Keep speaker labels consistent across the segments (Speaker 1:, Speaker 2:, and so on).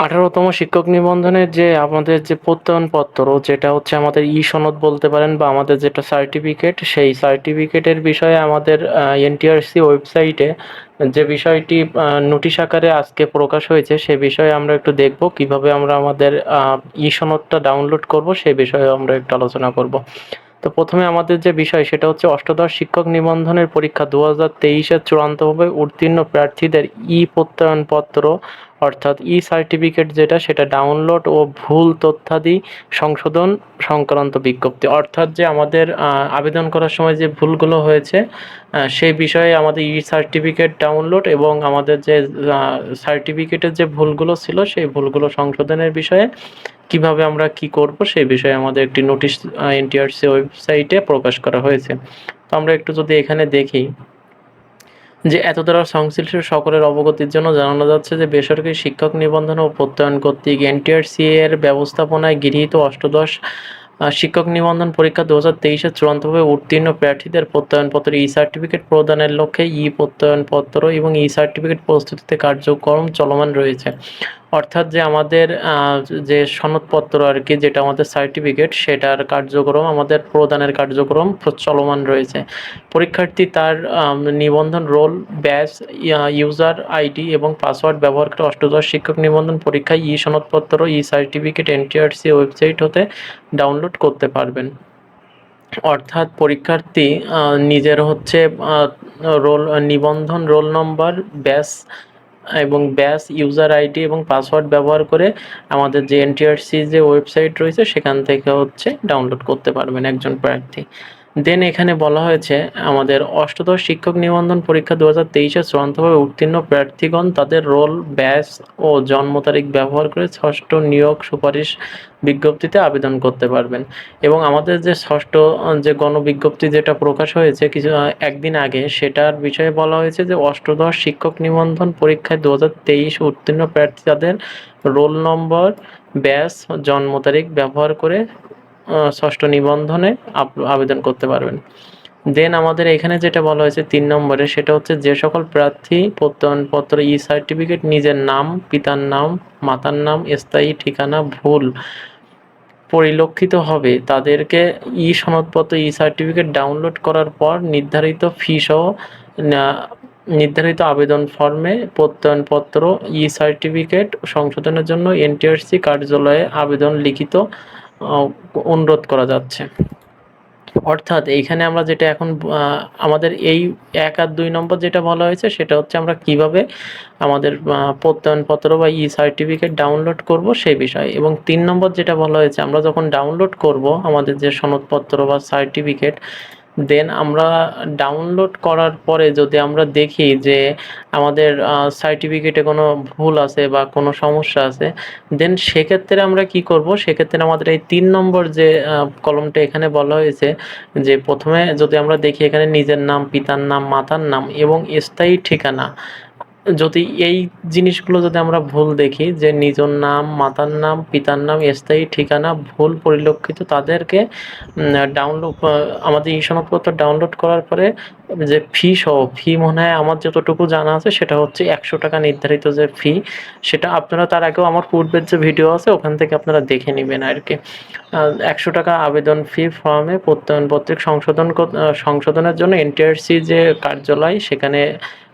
Speaker 1: 18তম শিক্ষক নিবন্ধনের যে আমাদের যে প্রত্যয়নপত্র, যেটা হচ্ছে আমাদের সনদ বলতে পারেন বা আমাদের যেটা সার্টিফিকেট, সেই সার্টিফিকেটের বিষয়ে আমাদের এনটিআরসি ওয়েবসাইটে যে বিষয়টি নোটিশ আকারে আজকে প্রকাশ হয়েছে, সে বিষয়ে আমরা একটু দেখব কিভাবে আমরা আমাদের সনদটা ডাউনলোড করব, সে বিষয়ে আমরা একটু আলোচনা করব। তো প্রথমে আমাদের যে বিষয় সেটা হচ্ছে অষ্টাদশ শিক্ষক নিবন্ধনের পরীক্ষা 2023-এ চূড়ান্তভাবে উত্তীর্ণ প্রার্থীদের প্রত্যয়নপত্র অর্থাৎ সার্টিফিকেট যেটা, সেটা ডাউনলোড ও ভুল তথ্যাদি সংশোধন সংক্রান্ত বিজ্ঞপ্তি। অর্থাৎ যে আমাদের আবেদন করার সময় যে ভুলগুলো হয়েছে, সেই বিষয়ে আমাদের সার্টিফিকেট ডাউনলোড এবং আমাদের যে সার্টিফিকেটের যে ভুলগুলো ছিল সেই ভুলগুলো সংশোধনের বিষয়ে কিভাবে আমরা কি করব সেই বিষয়ে আমাদের একটি নোটিশ এনটিআরসি ওয়েবসাইটে প্রকাশ করা হয়েছে। তো আমরা একটু যদি এখানে দেখি যে এত দ্বারা সংশ্লিষ্ট সকলের অবগতির জন্য জানানো যাচ্ছে যে বেসরকারি শিক্ষক নিবন্ধন ও প্রত্যয়ন কর্তৃক এনটিআরসি এর ব্যবস্থাপনায় গৃহীত অষ্টাদশ শিক্ষক নিবন্ধন পরীক্ষা 2023-এ চূড়ান্তভাবে উত্তীর্ণ প্রার্থীদের প্রত্যয়নপত্র সার্টিফিকেট প্রদানের লক্ষ্যে প্রত্যয়নপত্র এবং সার্টিফিকেট প্রস্তুতিতে কার্যক্রম চলমান রয়েছে। অর্থাৎ যে আমাদের যে সনদপত্র আর কি, যেটা আমাদের সার্টিফিকেট, সেটার কার্যক্রম আমাদের প্রদানের কার্যক্রম চলমান রয়েছে। পরীক্ষার্থী তার নিবন্ধন রোল, ব্যাচ, ইউজার আইডি এবং পাসওয়ার্ড ব্যবহার করে অষ্টাদশ শিক্ষক নিবন্ধন পরীক্ষায় সনদপত্র সার্টিফিকেট এনটিআরসি ওয়েবসাইট হতে ডাউনলোড করতে পারবেন। অর্থাৎ পরীক্ষার্থী নিজের হচ্ছে নিবন্ধন রোল নম্বর, ব্যাচ এবং ইউজার আইডি এবং পাসওয়ার্ড ব্যবহার করে আমাদের যে এনটিআরসি যে ওয়েবসাইট রয়েছে সেখান থেকে হচ্ছে ডাউনলোড করতে পারবেন একজন প্রার্থী। দেন এখানে বলা হয়েছে আমাদের অষ্টাদশ শিক্ষক নিবন্ধন পরীক্ষা 2023-এ চূড়ান্তভাবে উত্তীর্ণ প্রার্থীগণ তাদের রোল, ব্যাচ ও জন্ম তারিখ ব্যবহার করে ষষ্ঠ নিয়োগ সুপারিশ বিজ্ঞপ্তিতে আবেদন করতে পারবেন। এবং আমাদের যে ষষ্ঠ যে গণবিজ্ঞপ্তি যেটা প্রকাশ হয়েছে কিছু একদিন আগে, সেটার বিষয়ে বলা হয়েছে যে অষ্টাদশ শিক্ষক নিবন্ধন পরীক্ষায় 2023 উত্তীর্ণ প্রার্থী তাদের রোল নম্বর, ব্যাচ, জন্ম তারিখ ব্যবহার করে ষষ্ঠ নিবন্ধনে আবেদন করতে পারবেন। দেন আমাদের এখানে যেটা বলা হয়েছে 3 নম্বরে, সেটা হচ্ছে যে সকল প্রার্থী প্রত্যয়নপত্র সার্টিফিকেট নিজের নাম, পিতার নাম, মাতার নাম, স্থায়ী ঠিকানা ভুল পরিলক্ষিত হবে তাদেরকে সনদপত্র সার্টিফিকেট ডাউনলোড করার পর নির্ধারিত ফি সহ নির্ধারিত আবেদন ফর্মে প্রত্যয়নপত্র সার্টিফিকেট সংশোধনের জন্য এনটিআরসি কার্যালয়ে আবেদন লিখিত অনুরোধ করা যাচ্ছে। অর্থাৎ এইখানে আমরা যেটা এখন আমাদের এই 1 আর 2 নম্বর যেটা বলা হয়েছে সেটা হচ্ছে আমরা কিভাবে আমাদের প্রত্যয়নপত্র বা সার্টিফিকেট ডাউনলোড করব সেই বিষয়। এবং 3 নম্বর যেটা বলা হয়েছে, আমরা যখন ডাউনলোড করব আমাদের যে সনদপত্র বা সার্টিফিকেট, দেন আমরা ডাউনলোড করার পরে যদি আমরা দেখি যে আমাদের সার্টিফিকেটে কোনো ভুল আছে বা কোনো সমস্যা আছে, দেন সেক্ষেত্রে আমরা কি করব, সেক্ষেত্রে আমাদের এই 3 নম্বর যে কলমটা এখানে বলা হয়েছে যে প্রথমে যদি আমরা দেখি এখানে নিজের নাম, পিতার নাম, মাতার নাম এবং স্থায়ী ঠিকানা, যদি এই জিনিসগুলো যদি আমরা ভুল দেখি যে নিজের নাম, মাতার নাম, পিতার নাম, স্থায়ী ঠিকানা ভুল পরিলক্ষিত, তাদেরকে ডাউনলোড আমাদের সনদপত্র ডাউনলোড করার পরে যে ফি মনে হয় আমার যতটুকু জানা আছে সেটা হচ্ছে 100 টাকা নির্ধারিত যে ফি, সেটা আপনারা তার আগেও আমার পূর্বের যে ভিডিও আছে ওখান থেকে আপনারা দেখে নেবেন আর কি। 100 টাকা আবেদন ফি ফর্মে প্রত্যয়নপত্রিক সংশোধনের জন্য এনটিআরসি যে কার্যালয় সেখানে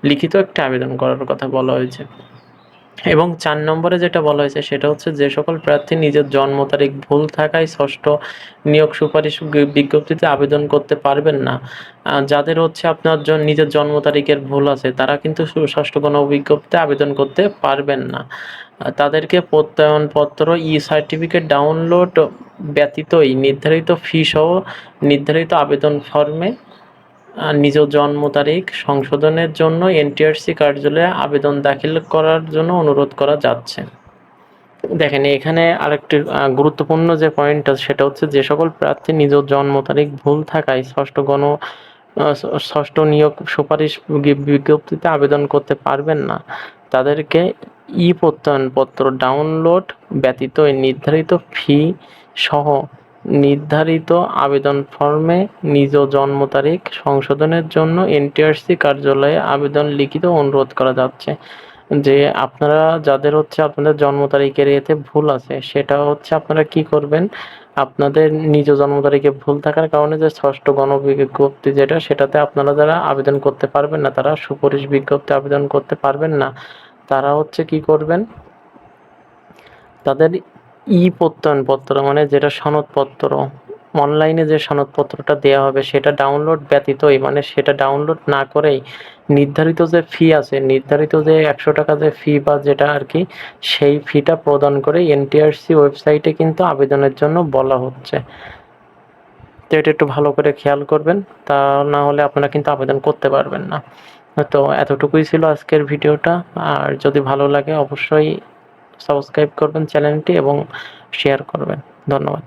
Speaker 1: লিখিত একটা আবেদন করার কথা বলা হয়েছে। এবং 4 নম্বরে যেটা বলা হয়েছে সেটা হচ্ছে যে সকল প্রার্থী নিজের জন্ম তারিখ ভুল থাকায় ষষ্ঠ নিয়োগ সুপারিশ বিজ্ঞপ্তিতে আবেদন করতে পারবেন না, যাদের হচ্ছে আপনার নিজের জন্ম তারিখের ভুল আছে তারা কিন্তু ষষ্ঠ গণবিজ্ঞপ্তিতে আবেদন করতে পারবেন না। তাদেরকে প্রত্যয়নপত্র সার্টিফিকেট ডাউনলোড ব্যতীতই নির্ধারিত ফি সহ নির্ধারিত আবেদন ফর্মে নিজ জন্ম তারিখ সংশোধনের জন্য এনটিআরসি কার্যালয়ে আবেদন দাখিল করার জন্য অনুরোধ করা যাচ্ছে। দেখেন এখানে আরেকটি গুরুত্বপূর্ণ যে পয়েন্টটা সেটা হচ্ছে যে সকল প্রার্থী নিজ জন্ম তারিখ ভুল থাকায় ষষ্ঠ নিয়োগ সুপারিশ বিজ্ঞপ্তিতে আবেদন করতে পারবেন না, তাদেরকে প্রত্যয়নপত্র ডাউনলোড ব্যতীত নির্ধারিত ফি সহ নির্ধারিত আবেদন ফর্মে নিজ জন্ম তারিখ সংশোধনের জন্য এনটিআরসি কার্যালয়ে আবেদন লিখিত অনুরোধ করা যাচ্ছে। যে আপনারা যাদের হচ্ছে আপনাদের জন্ম তারিখের এতে ভুল আছে, সেটা হচ্ছে আপনারা কি করবেন, আপনাদের নিজ জন্ম তারিখে ভুল থাকার কারণে যে ৬ষ্ঠ গণবিজ্ঞপ্তি যেটা, সেটাতে আপনারা যারা আবেদন করতে পারবেন না, তারা সুপারিশ বিজ্ঞপ্তি আবেদন করতে পারবেন না, তারা হচ্ছে কি করবেন, তাদের প্রত্যয়নপত্র মানে যেটা সনদপত্র, অনলাইনে যে সনদপত্রটা দেওয়া হবে সেটা ডাউনলোড ব্যতীতই, মানে সেটা ডাউনলোড না করেই নির্ধারিত যে ফি আছে, নির্ধারিত যে ১০০ টাকা যে ফি বা যেটা আর কি, সেই ফিটা প্রদান করে এনটিআরসি ওয়েবসাইটে কিন্তু আবেদনের জন্য বলা হচ্ছে। তো এটা একটু ভালো করে খেয়াল করবেন, তা না হলে আপনারা কিন্তু আবেদন করতে পারবেন না। তো এতটুকুই ছিল আজকের ভিডিওটা। আর যদি ভালো লাগে অবশ্যই সাবস্ক্রাইব করবেন চ্যানেলটি এবং শেয়ার করবেন। ধন্যবাদ।